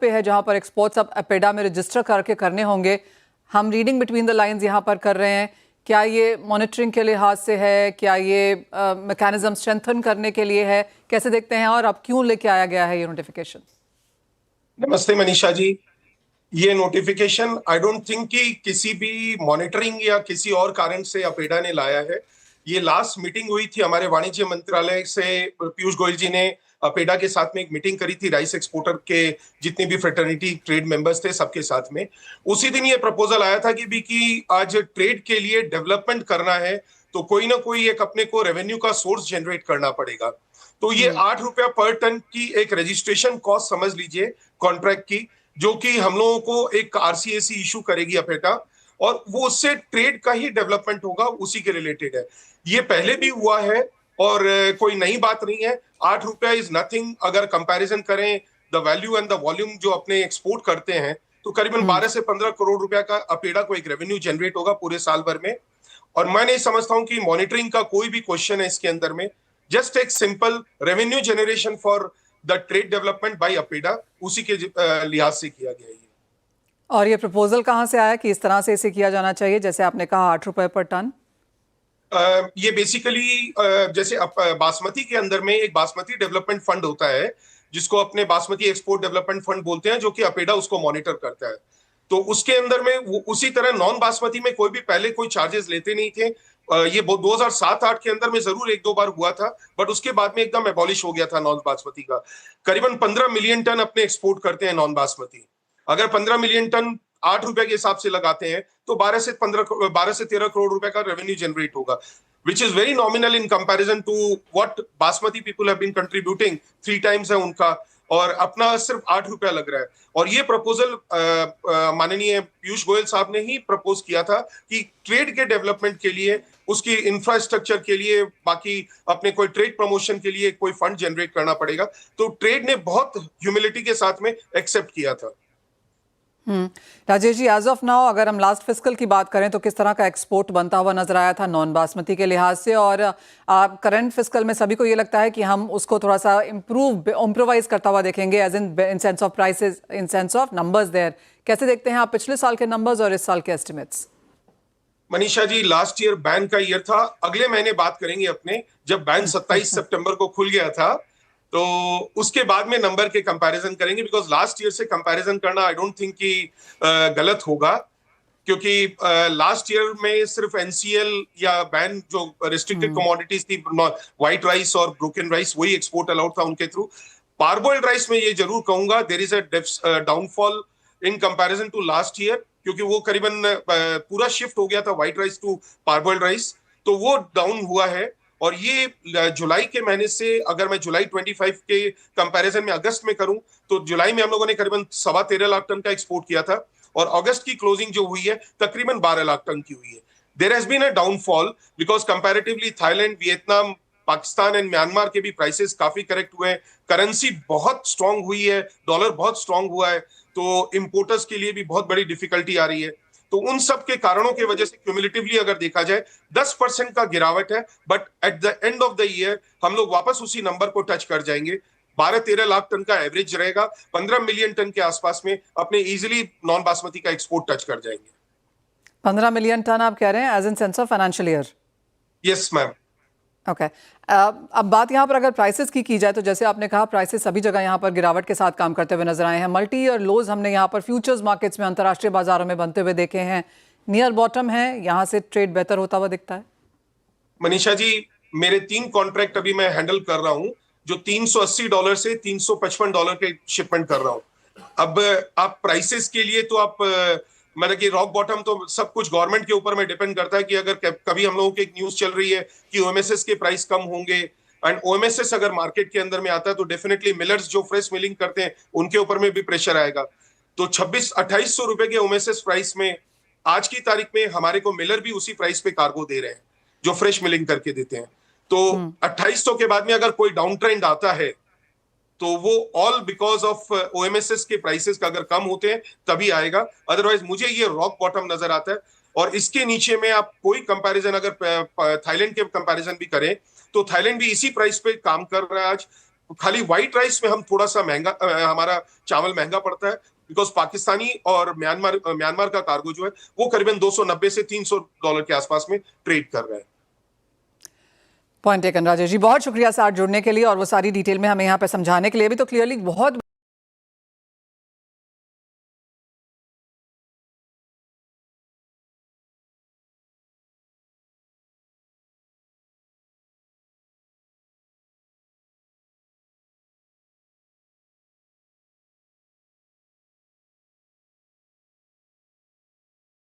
पे है जहां पर एक्सपोर्ट्स अब अपेडा में रजिस्टर करके करने होंगे। हम रीडिंग बिटवीन द लाइंस यहाँ पर कर रहे हैं। क्या ये मॉनिटरिंग के लिहाज से है, क्या ये मैकेनिज्म स्ट्रेंथन करने के लिए है, कैसे देखते हैं और अब क्यों लेके आया गया है ये नोटिफिकेशन? नमस्ते मनीषा जी। ये नोटिफिकेशन आई डोंट थिंक कि किसी भी मॉनिटरिंग या किसी और कारण से अपेडा ने लाया है। ये लास्ट मीटिंग हुई थी हमारे वाणिज्य मंत्रालय से, पीयूष गोयल जी ने अपेडा के साथ में एक मीटिंग करी थी राइस एक्सपोर्टर के जितने भी फ्रेटर्निटी ट्रेड मेंबर्स थे सबके साथ में। उसी दिन ये प्रपोजल आया था कि आज ट्रेड के लिए डेवलपमेंट करना है तो कोई ना कोई एक अपने को रेवेन्यू का सोर्स जनरेट करना पड़ेगा। तो ये 8 रुपया पर टन की एक रजिस्ट्रेशन कॉस्ट समझ लीजिए कॉन्ट्रैक्ट की, जो कि हम लोगों को एक आरसीएसी इशू करेगी अपेटा, और वो उससे ट्रेड का ही डेवलपमेंट होगा, उसी के रिलेटेड है। ये पहले भी हुआ है और कोई नई बात नहीं है। 8 रुपया इज नथिंग अगर कंपैरिजन करें the value and the volume जो अपने एक्सपोर्ट करते हैं, तो करीबन 12 से 15 करोड़ रुपया का अपेडा को एक रेवेन्यू जनरेट होगा पूरे साल भर में। और मैं नहीं समझता हूं कि मॉनिटरिंग का कोई भी क्वेश्चन है इसके अंदर में। जस्ट एक simple revenue generation for the trade development bye APEDA, उसी के लिहाज से किया गया है। और ये प्रपोजल कहां से आया कि इस तरह से इसे किया जाना चाहिए, जैसे आपने कहा 8 रुपए पर टन? ये बेसिकली जैसे बासमती के अंदर में एक बासमती डेवलपमेंट फंड होता है जिसको अपने बासमती एक्सपोर्ट डेवलपमेंट फंड बोलते हैं, जो कि अपेडा उसको मॉनिटर करता है। तो उसके अंदर में उसी तरह नॉन बासमती में कोई भी पहले कोई चार्जेस लेते नहीं थे। ये 2007-8 के अंदर में जरूर एक दो बार हुआ था, बट उसके बाद में एकदम एबॉलिश हो गया था नॉन बासमती का। करीबन 15 मिलियन टन अपने एक्सपोर्ट करते हैं नॉन बासमती। अगर 15 मिलियन टन 8 रुपए के हिसाब से लगाते हैं तो 12 से 13 करोड़ रुपए का रेवेन्यू जनरेट होगा, which is very nominal in comparison to what basmati people have been contributing. 3 times है उनका, और अपना सिर्फ 8 रुपया लग रहा है। और ये प्रपोजल माननीय पीयूष गोयल साहब ने ही प्रपोज किया था कि ट्रेड के डेवलपमेंट के लिए, उसकी इंफ्रास्ट्रक्चर के लिए, बाकी अपने कोई ट्रेड प्रमोशन के लिए कोई फंड जनरेट करना पड़ेगा। तो ट्रेड ने बहुत ह्यूमिलिटी के साथ में एक्सेप्ट किया था। Rajesh ji, as of now अगर हम लास्ट फिस्कल की बात करें तो किस तरह का एक्सपोर्ट बनता हुआ नजर आया था नॉन बासमती के लिहाज से, और करंट फिस्कल में सभी को ये लगता है कि हम उसको थोड़ा सा इम्प्रोवाइज करता हुआ देखेंगे, as in sense of prices, in sense of numbers there. कैसे देखते हैं आप पिछले साल के नंबर्स और इस साल के estimates? Manisha ji, last year ban का ईयर था। अगले महीने बात करेंगे अपने, जब बैन 27 सितंबर को खुल गया था, तो उसके बाद में नंबर के कंपैरिजन करेंगे। बिकॉज लास्ट ईयर से कंपैरिजन करना आई डोंट थिंक कि गलत होगा, क्योंकि लास्ट ईयर में सिर्फ एनसीएल या बैन जो रिस्ट्रिक्टेड कमोडिटीज थी, व्हाइट राइस और ब्रोकन राइस, वही एक्सपोर्ट अलाउड था उनके थ्रू। पारबॉइल्ड राइस में ये जरूर कहूंगा there is a downfall in comparison to last year, क्योंकि वो करीबन पूरा शिफ्ट हो गया था white rice to parboiled rice, तो वो डाउन हुआ है। और ये जुलाई के महीने से, अगर मैं जुलाई 25 के कंपैरिजन में अगस्त में करूं, तो जुलाई में हम लोगों ने करीबन 13.25 लाख टन का एक्सपोर्ट किया था, और अगस्त की क्लोजिंग जो हुई है तकरीबन 12 लाख टन की हुई है। There has been a downfall because comparatively Thailand, Vietnam, Pakistan and Myanmar के भी प्राइसेस काफी करेक्ट हुए हैं। करेंसी बहुत स्ट्रांग हुई है, डॉलर बहुत स्ट्रांग हुआ है, तो इंपोर्टर्स के लिए भी बहुत बड़ी डिफिकल्टी आ रही है। तो उन सब के कारणों की वजह से क्यूमुलेटिवली अगर देखा जाए 10% का गिरावट है, but at the end of the year हम लोग वापस उसी नंबर को टच कर जाएंगे। 12-13 लाख टन का एवरेज रहेगा, 15 मिलियन टन के आसपास में अपने इजीली नॉन बासमती का एक्सपोर्ट टच कर जाएंगे। 15 मिलियन टन आप कह रहे हैं as in sense of financial year? Yes ma'am. Okay. अब बात यहाँ पर अगर प्राइसेस की जाए तो जैसे आपने कहा प्राइसेस सभी जगह यहाँ पर गिरावट के साथ काम करते हुए नजर आए हैं। मल्टी ईयर लोज हमने यहाँ पर फ्यूचर्स मार्केट्स में, अंतर्राष्ट्रीय बाजारों में बनते हुए देखे हैं। नियर बॉटम है, यहाँ से ट्रेड बेहतर होता हुआ दिखता है। मनीषा जी, मेरे 3 कॉन्ट्रैक्ट अभी मैं हैंडल कर रहा हूँ, जो $380 से $355 के शिपमेंट कर रहा हूँ। अब आप प्राइसेस के लिए तो आप मतलब कि रॉक बॉटम तो सब कुछ गवर्नमेंट के ऊपर में डिपेंड करता है कि अगर कभी हम लोगों की एक न्यूज चल रही है कि ओएमएसएस के प्राइस कम होंगे, एंड ओएमएसएस अगर मार्केट के अंदर में आता है तो डेफिनेटली मिलर्स जो फ्रेश मिलिंग करते हैं उनके ऊपर में भी प्रेशर आएगा। तो 2600-2800 रुपए के ओएमएसएस प्राइस में आज की तारीख में हमारे को मिलर भी उसी प्राइस पे कार्गो दे रहे हैं जो फ्रेश मिलिंग करके देते हैं। तो 2800 के बाद में अगर कोई डाउन ट्रेंड आता है तो वो ऑल बिकॉज ऑफ ओएमएसएस के प्राइसेस का अगर कम होते हैं तभी आएगा, अदरवाइज मुझे ये रॉक बॉटम नजर आता है। और इसके नीचे में आप कोई कंपैरिजन अगर थाईलैंड के कंपैरिजन भी करें तो थाईलैंड भी इसी प्राइस पे काम कर रहा है आज। खाली व्हाइट राइस में हम थोड़ा सा महंगा, हमारा चावल महंगा पड़ता है, बिकॉज पाकिस्तानी और म्यांमार का कार्गो जो है वो करीबन $290 से $300 के आसपास में ट्रेड कर रहे हैं। पॉइंट टेकन राजेश जी, बहुत शुक्रिया साथ जुड़ने के लिए और वो सारी डिटेल में हमें यहाँ पे समझाने के लिए। भी तो क्लियरली बहुत